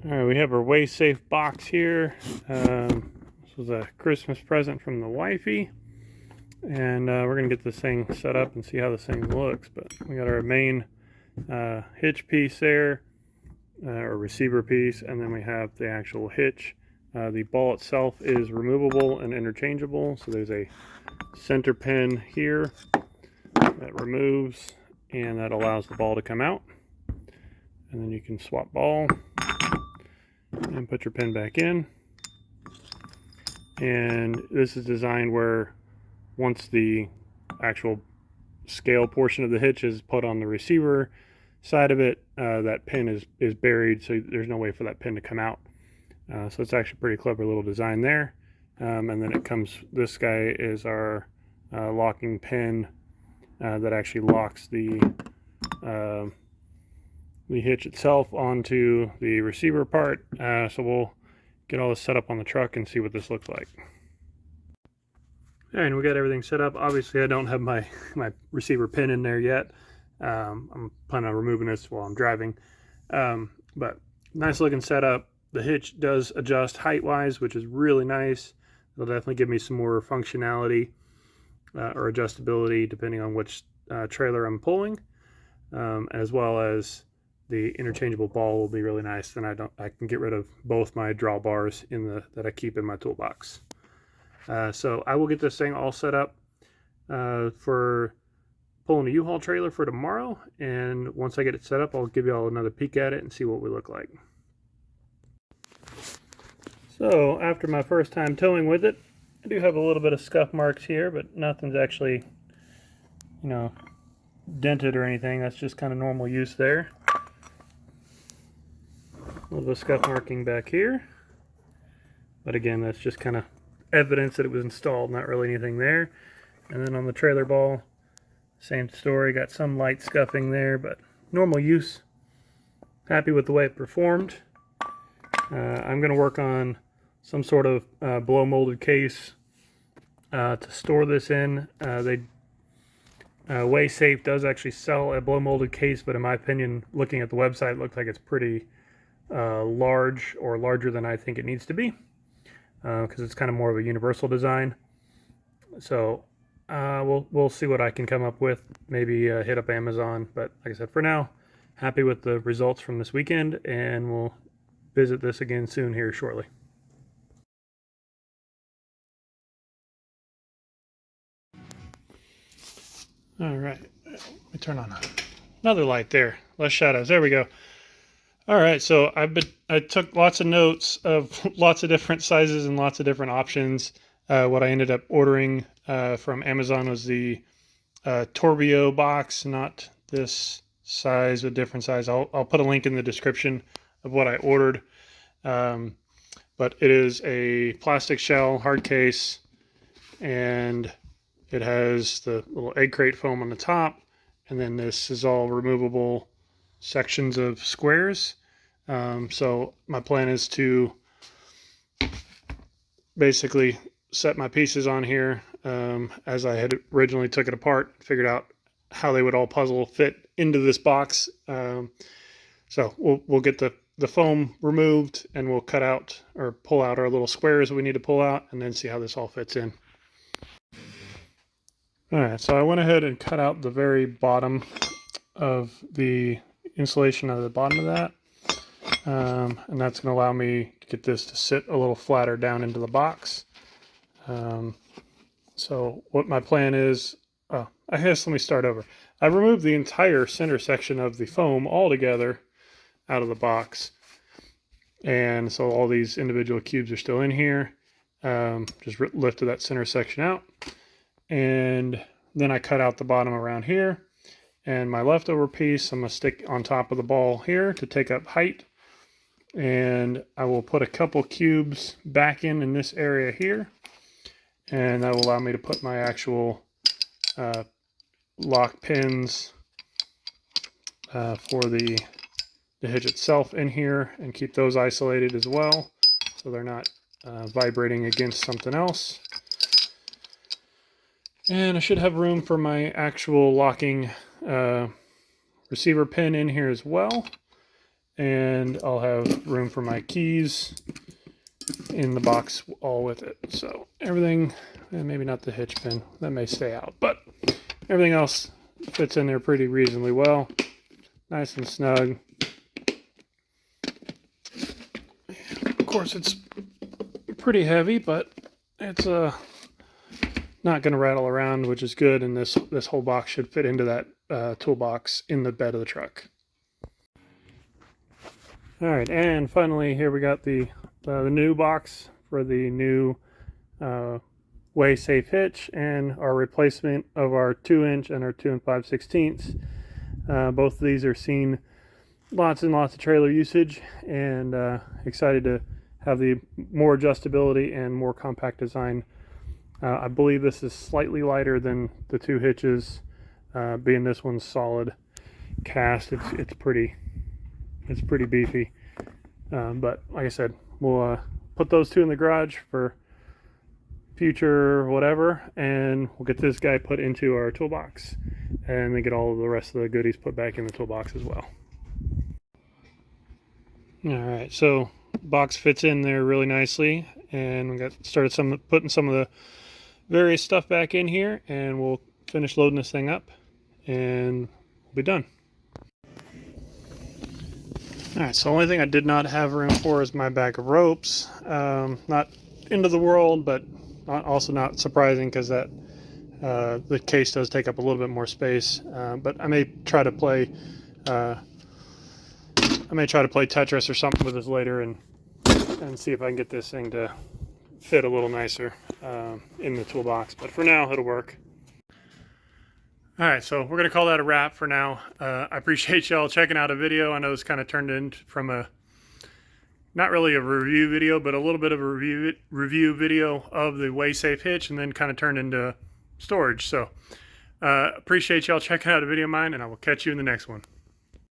All right, we have our way safe box here. This was a Christmas present from the wifey, and we're gonna get this thing set up and see how this thing looks. But we got our main hitch piece there, or receiver piece, and then we have the actual hitch. The ball itself is removable and interchangeable, so there's a center pin here that removes, and that allows the ball to come out, and then you can swap ball and put your pin back in. And this is designed where once the actual scale portion of the hitch is put on the receiver side of it, that pin is buried, so there's no way for that pin to come out. So it's actually a pretty clever little design there. And then it comes, this guy is our locking pin that actually locks the hitch itself onto the receiver part. So we'll get all this set up on the truck and see what this looks like. All right, and we got everything set up. Obviously, I don't have my receiver pin in there yet. I'm planning on removing this while I'm driving. But nice looking setup. The hitch does adjust height-wise, which is really nice. It'll definitely give me some more functionality or adjustability depending on which trailer I'm pulling, as well as the interchangeable ball will be really nice. Then I can get rid of both my drawbars that I keep in my toolbox. So I will get this thing all set up for pulling a U-Haul trailer for tomorrow, and once I get it set up, I'll give you all another peek at it and see what we look like. So after my first time towing with it, I do have a little bit of scuff marks here, but nothing's actually, dented or anything. That's just kind of normal use there. A little bit of scuff marking back here, but again, that's just kind of evidence that it was installed, not really anything there. And then on the trailer ball, same story, got some light scuffing there, but normal use. Happy with the way it performed. I'm going to work on some sort of blow molded case to store this in. Way Safe does actually sell a blow molded case, but in my opinion, looking at the website, it looks like it's pretty large, or larger than I think it needs to be, because it's kind of more of a universal design. So we'll see what I can come up with. Maybe hit up Amazon, but like I said, for now, happy with the results from this weekend, and we'll visit this again soon here shortly. All right, let me turn on another light there. Less shadows. There we go. All right, so I took lots of notes of lots of different sizes and lots of different options. What I ended up ordering from Amazon was the Torbio box, not this size, a different size. I'll put a link in the description of what I ordered. But it is a plastic shell, hard case, and it has the little egg crate foam on the top, and then this is all removable sections of squares. So my plan is to basically set my pieces on here as I had originally took it apart, figured out how they would all puzzle fit into this box. So we'll get the foam removed, and we'll cut out or pull out our little squares that we need to pull out, and then see how this all fits in. All right, so I went ahead and cut out the very bottom of the insulation at the bottom of that. And that's going to allow me to get this to sit a little flatter down into the box. So what my plan is, I guess let me start over. I removed the entire center section of the foam altogether out of the box. And so all these individual cubes are still in here. Just lifted that center section out. And then I cut out the bottom around here. And my leftover piece, I'm going to stick on top of the ball here to take up height. And I will put a couple cubes back in this area here. And that will allow me to put my actual lock pins for the hitch itself in here, and keep those isolated as well, so they're not vibrating against something else. And I should have room for my actual locking receiver pin in here as well. and I'll have room for my keys in the box all with it. So everything, and maybe not the hitch pin, that may stay out, but everything else fits in there pretty reasonably well. Nice and snug. Of course, it's pretty heavy, but it's not going to rattle around, which is good, and this whole box should fit into that toolbox in the bed of the truck. All right, and finally here we got the new box for the new Way Safe hitch and our replacement of our 2-inch and our 2 5/16. Both of these are seeing lots and lots of trailer usage, and excited to have the more adjustability and more compact design. I believe this is slightly lighter than the 2 hitches, being this one's solid cast. It's pretty beefy, but like I said, we'll put those 2 in the garage for future whatever, and we'll get this guy put into our toolbox, and then get all of the rest of the goodies put back in the toolbox as well. All right, so box fits in there really nicely, and we got started putting some of the various stuff back in here, and we'll finish loading this thing up and we'll be done. All right, so the only thing I did not have room for is my bag of ropes. Not end of the world, but also not surprising, because that the case does take up a little bit more space. But I may try to play Tetris or something with this later, and see if I can get this thing to fit a little nicer in the toolbox. But for now, it'll work. All right, so we're gonna call that a wrap for now. I appreciate y'all checking out a video. I know this kind of turned in from a not really a review video, but a little bit of a review video of the Way Safe hitch, and then kind of turned into storage. So appreciate y'all checking out a video of mine, and I will catch you in the next one.